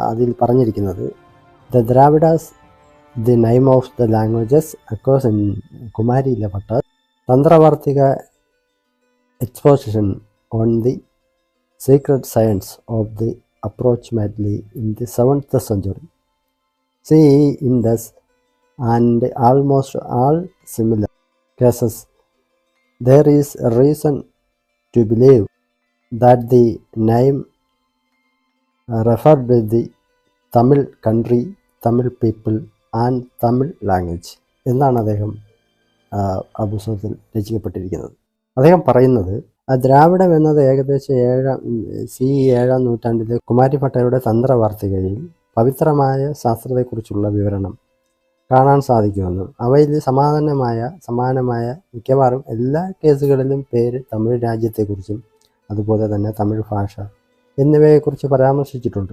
അതിൽ പറഞ്ഞിരിക്കുന്നത് the Dravidas the name of the languages occurs in Kumarila Bhatta Tantravartika exposition on the secret science of the approximately in the 7th century. See in this and almost all similar cases, there is a reason to believe that the name referred to the Tamil country, Tamil people and Tamil language എന്നാണ് അദ്ദേഹം ആ പുസ്തകത്തിൽ രചിക്കപ്പെട്ടിരിക്കുന്നത്. അദ്ദേഹം പറയുന്നത് ദ്രാവിഡം എന്നത് ഏകദേശം 7ാം നൂറ്റാണ്ടിലെ കുമാരി ഭട്ടയുടെ തന്ത്രവാർത്തികയിൽ പവിത്രമായ ശാസ്ത്രത്തെക്കുറിച്ചുള്ള വിവരണം കാണാൻ സാധിക്കുമെന്നും അവയിൽ സമാനമായ മിക്കവാറും എല്ലാ കേസുകളിലും പേര് തമിഴ് രാജ്യത്തെക്കുറിച്ചും അതുപോലെ തന്നെ തമിഴ് ഭാഷ എന്നിവയെക്കുറിച്ച് പരാമർശിച്ചിട്ടുണ്ട്.